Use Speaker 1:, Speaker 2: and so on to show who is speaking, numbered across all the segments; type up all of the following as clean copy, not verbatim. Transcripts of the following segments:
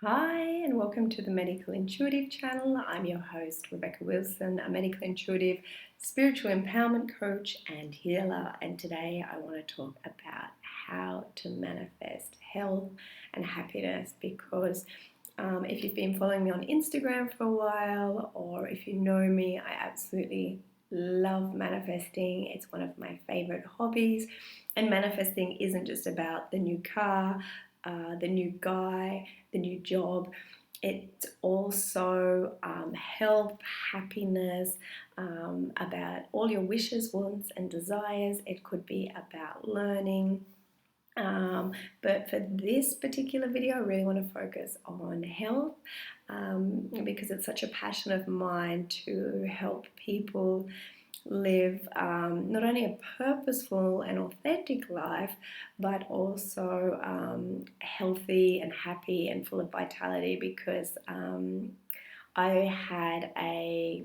Speaker 1: Hi, and welcome to the Medical Intuitive channel. I'm your host, Rebecca Wilson, a medical intuitive, spiritual empowerment coach, and healer. And today I want to talk about how to manifest health and happiness because if you've been following me on Instagram for a while, or if you know me, I absolutely love manifesting. It's one of my favorite hobbies. And manifesting isn't just about the new car, the new guy, the new job. It's also health, happiness, about all your wishes, wants, and desires. It could be about learning. But for this particular video, I really want to focus on health because it's such a passion of mine to help people live not only a purposeful and authentic life, but also healthy and happy and full of vitality because I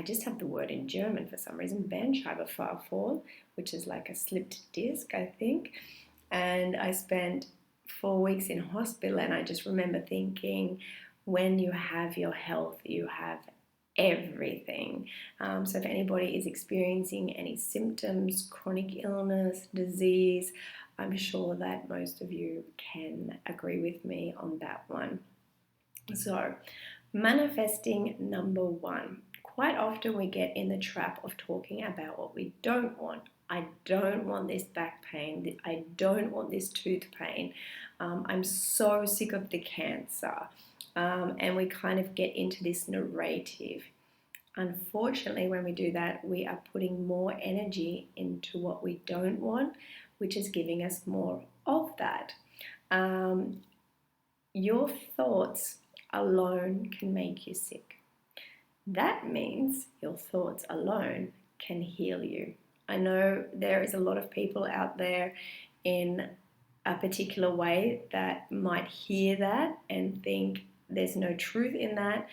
Speaker 1: just have the word in German for some reason, Bandscheibenvorfall, which is like a slipped disc, I think. And I spent 4 weeks in hospital, and I just remember thinking, when you have your health, you have everything. So if anybody is experiencing any symptoms, chronic illness, disease, I'm sure that most of you can agree with me on that one. So, manifesting number one. Quite often we get in the trap of talking about what we don't want. I don't want this back pain. I don't want this tooth pain. I'm so sick of the cancer. And we kind of get into this narrative. Unfortunately, when we do that, we are putting more energy into what we don't want, which is giving us more of that. Your thoughts alone can make you sick. That means your thoughts alone can heal you. I know there is a lot of people out there in a particular way that might hear that and think there's no truth in that.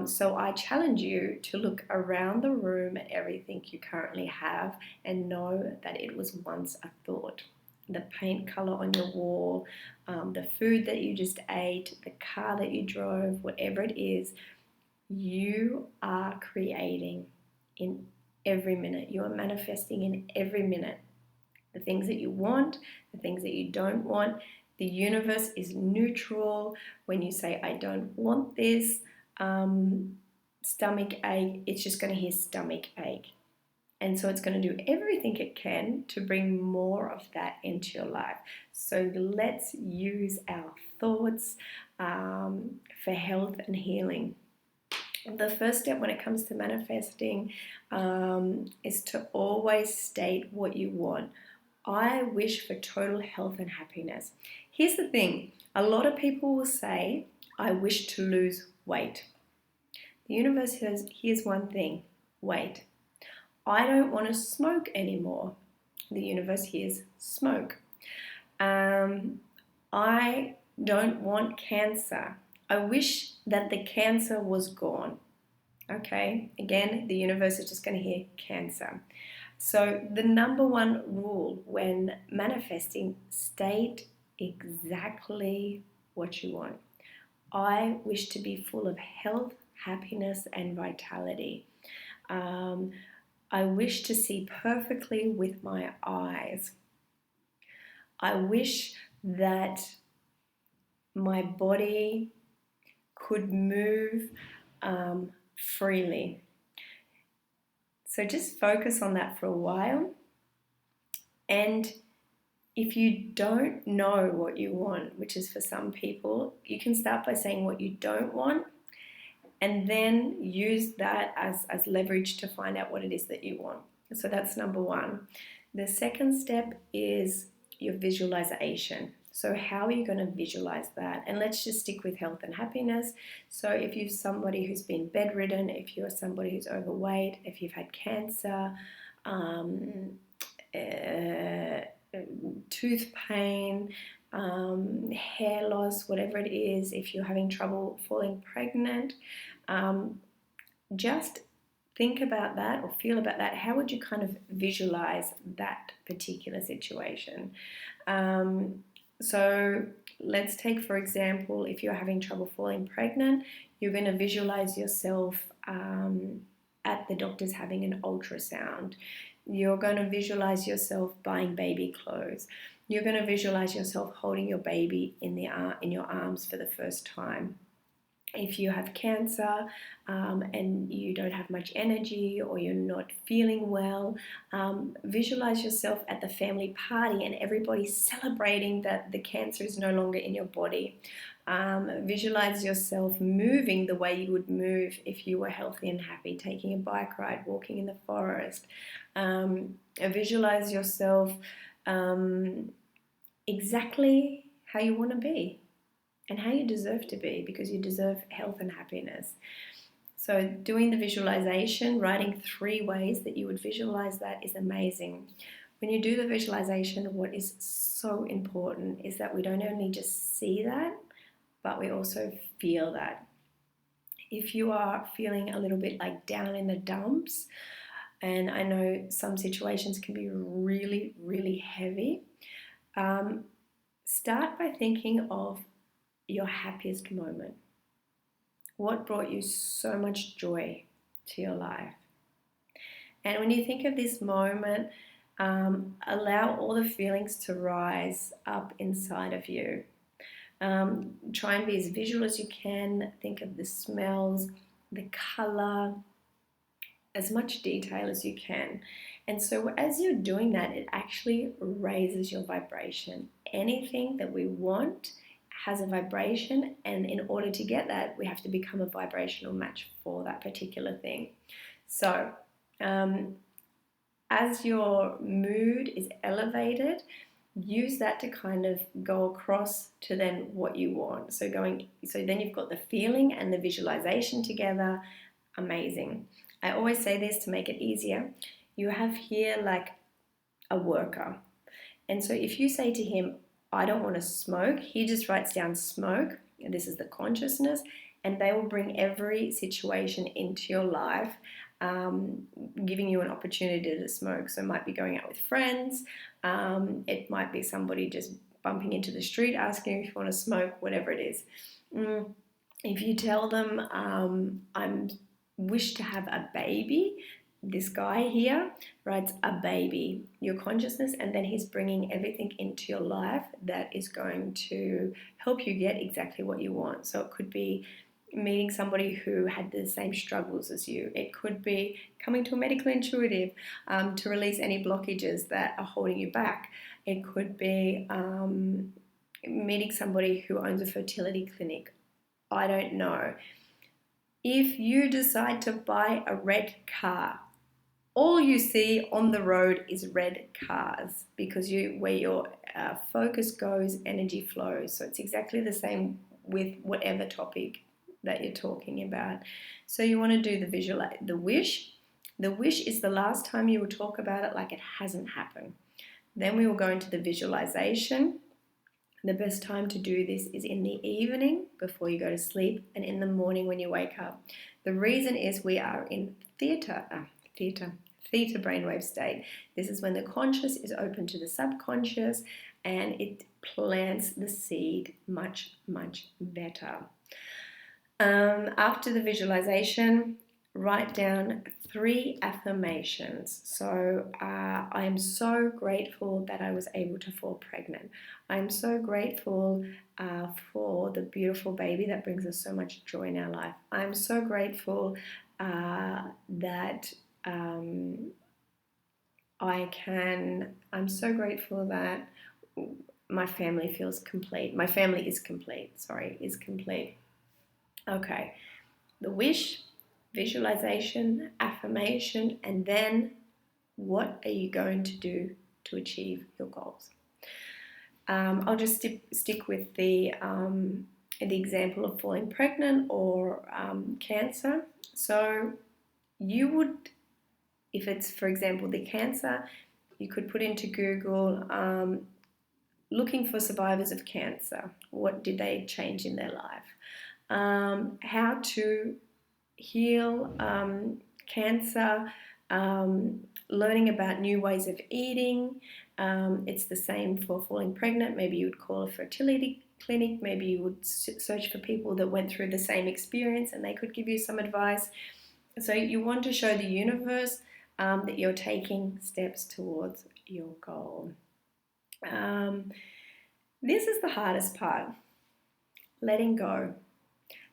Speaker 1: So I challenge you to look around the room at everything you currently have and know that it was once a thought. The paint color on your wall, the food that you just ate, the car that you drove, whatever it is, you are creating in every minute. You are manifesting in every minute. The things that you want, the things that you don't want. The universe is neutral. When you say, I don't want this, stomach ache, it's just going to hear stomach ache. And so it's going to do everything it can to bring more of that into your life. So let's use our thoughts for health and healing. The first step when it comes to manifesting is to always state what you want. I wish for total health and happiness. Here's the thing. A lot of people will say, I wish to lose weight. The universe here's one thing. Wait. I don't want to smoke anymore. The universe hears smoke. I don't want cancer. I wish that the cancer was gone. Okay, again, the universe is just going to hear cancer. So the number one rule when manifesting, state exactly what you want. I wish to be full of health, happiness, and vitality. I wish to see perfectly with my eyes. I wish that my body could move freely. So just focus on that for a while. And if you don't know what you want, which is for some people, you can start by saying what you don't want and then use that as leverage to find out what it is that you want. So that's number one. The second step is your visualization. So how are you going to visualize that? And let's just stick with health and happiness. So if you're somebody who's been bedridden, if you're somebody who's overweight, if you've had cancer, tooth pain, hair loss, whatever it is, if you're having trouble falling pregnant, just think about that or feel about that. How would you kind of visualize that particular situation? So let's take, for example, if you're having trouble falling pregnant, you're going to visualize yourself at the doctor's having an ultrasound. You're going to visualize yourself buying baby clothes. You're going to visualize yourself holding your baby in your arms for the first time. If you have cancer and you don't have much energy or you're not feeling well, visualize yourself at the family party and everybody's celebrating that the cancer is no longer in your body. Visualize yourself moving the way you would move if you were healthy and happy, taking a bike ride, walking in the forest. Visualize yourself exactly how you want to be and how you deserve to be, because you deserve health and happiness. So doing the visualization, writing 3 ways that you would visualize that is amazing. When you do the visualization, what is so important is that we don't only just see that, but we also feel that. If you are feeling a little bit like down in the dumps, and I know some situations can be really, really heavy, start by thinking of your happiest moment. What brought you so much joy to your life? And when you think of this moment, allow all the feelings to rise up inside of you. Try and be as visual as you can. Think of the smells, the color, as much detail as you can. And so as you're doing that, it actually raises your vibration. Anything that we want has a vibration, and in order to get that, we have to become a vibrational match for that particular thing. So as your mood is elevated, use that to kind of go across to then what you want. So then you've got the feeling and the visualization together. Amazing. I always say this to make it easier. You have here like a worker. And so if you say to him, I don't want to smoke, he just writes down smoke, and this is the consciousness, and they will bring every situation into your life, giving you an opportunity to smoke. So it might be going out with friends, it might be somebody just bumping into the street asking if you want to smoke, whatever it is. If you tell them, I wish to have a baby, this guy here writes a baby, your consciousness, and then he's bringing everything into your life that is going to help you get exactly what you want. So it could be meeting somebody who had the same struggles as you. It could be coming to a medical intuitive to release any blockages that are holding you back. It could be meeting somebody who owns a fertility clinic. I don't know. If you decide to buy a red car, all you see on the road is red cars, because where your focus goes, energy flows. So it's exactly the same with whatever topic that you're talking about. So you want to do the wish. The wish is the last time you will talk about it like it hasn't happened. Then we will go into the visualization. The best time to do this is in the evening before you go to sleep, and in the morning when you wake up. The reason is we are in theta brainwave state. This is when the conscious is open to the subconscious, and it plants the seed much, much better. After the visualization, write down 3 affirmations. So I am so grateful that I was able to fall pregnant. I'm so grateful for the beautiful baby that brings us so much joy in our life. I'm so grateful that I'm so grateful that my family feels complete. My family is complete, is complete. Okay, the wish, visualization, affirmation, and then what are you going to do to achieve your goals? I'll just stick with the example of falling pregnant or cancer. So you would, if it's, for example, the cancer, you could put into Google looking for survivors of cancer. What did they change in their life? How to heal cancer, learning about new ways of eating. It's the same for falling pregnant. Maybe you would call a fertility clinic. Maybe you would search for people that went through the same experience and they could give you some advice. So you want to show the universe that you're taking steps towards your goal. This is the hardest part, letting go.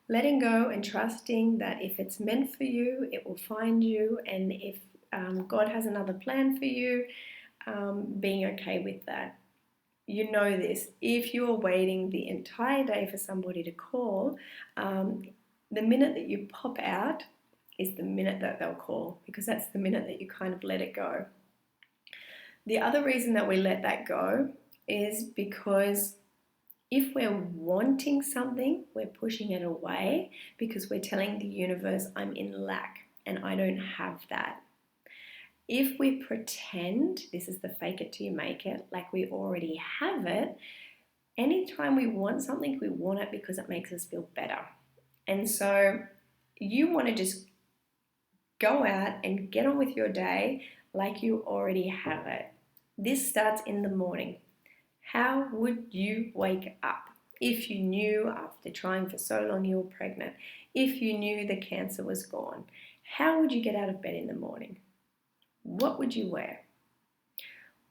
Speaker 1: Letting go and trusting that if it's meant for you, it will find you, and if God has another plan for you, being okay with that. You know this. If you're waiting the entire day for somebody to call, the minute that you pop out is the minute that they'll call, because that's the minute that you kind of let it go. The other reason that we let that go is because if we're wanting something, we're pushing it away because we're telling the universe, I'm in lack and I don't have that. If we pretend, this is the fake it till you make it, like we already have it, anytime we want something, we want it because it makes us feel better. And so you want to just go out and get on with your day like you already have it. This starts in the morning. How would you wake up if you knew after trying for so long you were pregnant, if you knew the cancer was gone? How would you get out of bed in the morning? What would you wear?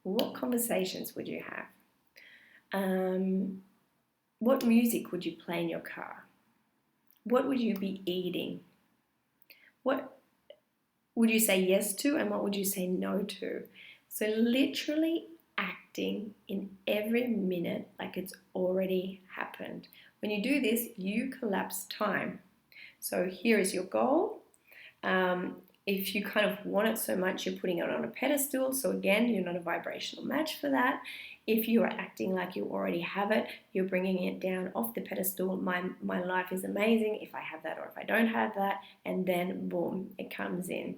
Speaker 1: What conversations would you have? What music would you play in your car? What would you be eating? What would you say yes to and what would you say no to? So literally acting in every minute like it's already happened. When you do this, you collapse time. So here is your goal. If you kind of want it so much, you're putting it on a pedestal. So again, you're not a vibrational match for that. If you are acting like you already have it, you're bringing it down off the pedestal. My life is amazing if I have that or if I don't have that. And then boom, it comes in.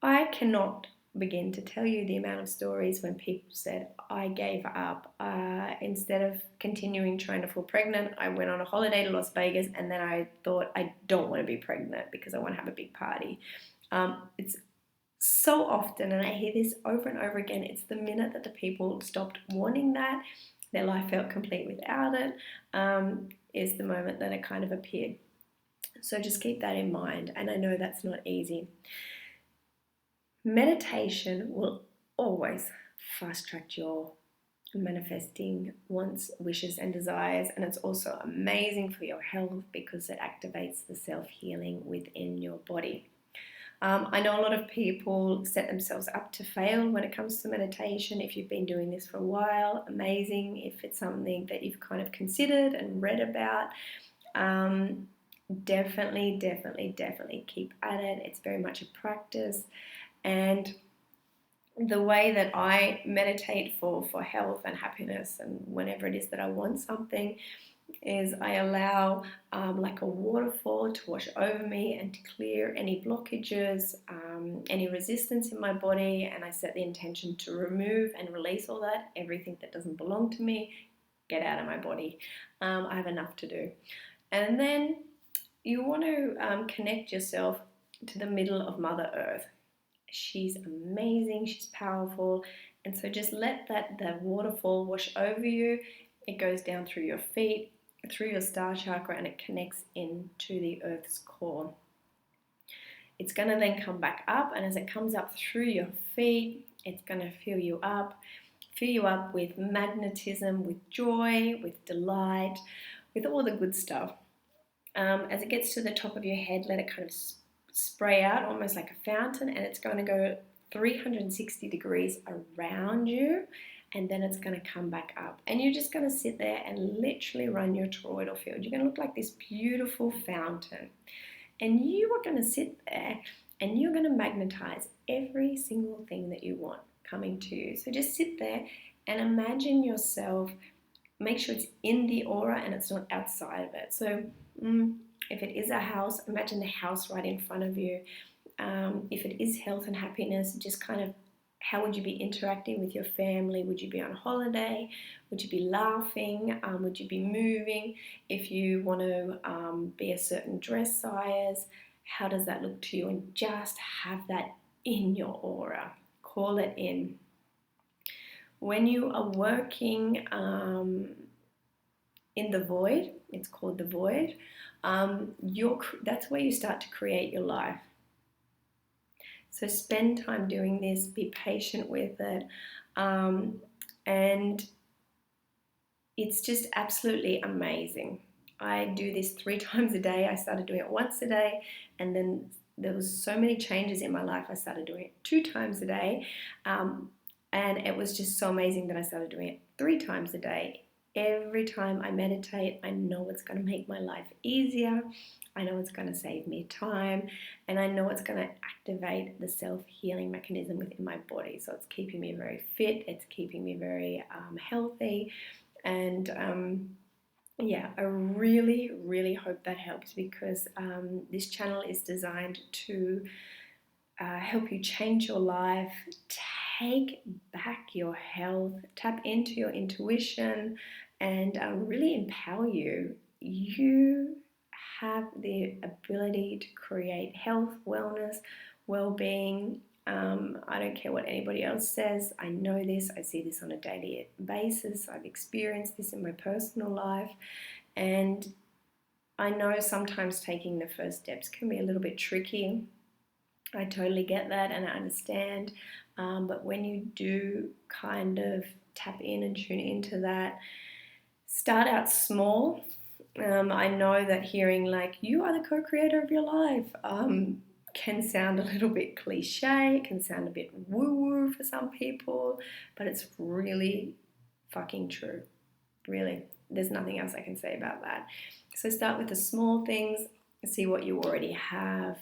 Speaker 1: I cannot begin to tell you the amount of stories when people said, I gave up. Instead of continuing trying to fall pregnant, I went on a holiday to Las Vegas and then I thought, I don't want to be pregnant because I want to have a big party. It's so often, and I hear this over and over again, it's the minute that the people stopped wanting that, their life felt complete without it, is the moment that it kind of appeared. So just keep that in mind, and I know that's not easy. Meditation will always fast track your manifesting wants, wishes, and desires, and it's also amazing for your health because it activates the self-healing within your body. I know a lot of people set themselves up to fail when it comes to meditation. If you've been doing this for a while, amazing. If it's something that you've kind of considered and read about, definitely keep at it. It's very much a practice. And the way that I meditate for health and happiness and whenever it is that I want something is I allow like a waterfall to wash over me and to clear any blockages, any resistance in my body, and I set the intention to remove and release all that, everything that doesn't belong to me, get out of my body. I have enough to do. And then you want to connect yourself to the middle of Mother Earth. She's amazing, she's powerful, and so just let that waterfall wash over you. It goes down through your feet, through your star chakra, and it connects into the earth's core. It's going to then come back up, and as it comes up through your feet, it's going to fill you up with magnetism, with joy, with delight, with all the good stuff. As it gets to the top of your head, let it kind of spray out almost like a fountain, and it's going to go 360 degrees around you, and then it's going to come back up, and you're just going to sit there and literally run your toroidal field. You're going to look like this beautiful fountain, and you are going to sit there and you're going to magnetize every single thing that you want coming to you. So just sit there and imagine yourself, make sure it's in the aura and it's not outside of it. So if it is a house, imagine the house right in front of you. If it is health and happiness, just kind of how would you be interacting with your family? Would you be on holiday? Would you be laughing? Would you be moving? If you want to be a certain dress size, how does that look to you? And just have that in your aura. Call it in. When you are working in the void. It's called the void. That's where you start to create your life. So spend time doing this, be patient with it, and it's just absolutely amazing. I do this 3 times a day. I started doing it once a day, and then there was so many changes in my life. I started doing it 2 times a day, and it was just so amazing that I started doing it 3 times a day. Every time I meditate, I know it's going to make my life easier. I know it's going to save me time, and I know it's going to activate the self-healing mechanism within my body. So it's keeping me very fit. It's keeping me very healthy. And yeah, I really, really hope that helps, because this channel is designed to help you change your life, take back your health, tap into your intuition, and really empower you. You have the ability to create health, wellness, well-being. I don't care what anybody else says. I know this. I see this on a daily basis. I've experienced this in my personal life, and I know sometimes taking the first steps can be a little bit tricky. I totally get that and I understand, but when you do kind of tap in and tune into that, start out small. I know that hearing like, you are the co-creator of your life, can sound a little bit cliche, it can sound a bit woo-woo for some people, but it's really fucking true. Really, there's nothing else I can say about that. So start with the small things, see what you already have,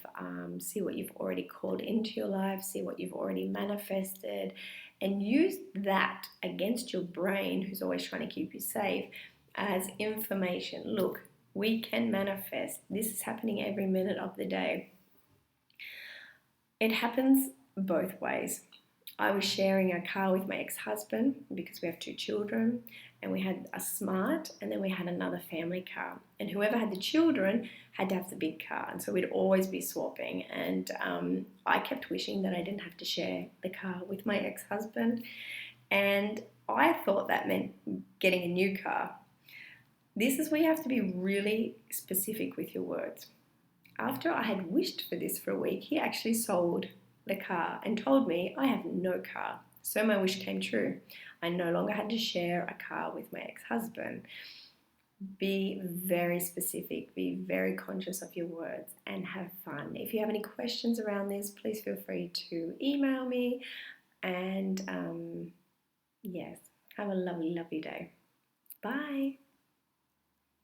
Speaker 1: see what you've already called into your life, see what you've already manifested, and use that against your brain, who's always trying to keep you safe, as information. Look, we can manifest. This is happening every minute of the day. It happens both ways. I was sharing a car with my ex-husband because we have 2 children, and we had a Smart, and then we had another family car, and whoever had the children had to have the big car, and so we'd always be swapping, and I kept wishing that I didn't have to share the car with my ex-husband, and I thought that meant getting a new car. This is where you have to be really specific with your words. After I had wished for this for a week, he actually sold the car and told me I have no car. So my wish came true. I no longer had to share a car with my ex-husband. Be very specific, be very conscious of your words, and have fun. If you have any questions around this, please feel free to email me. And yes, have a lovely, lovely day. Bye.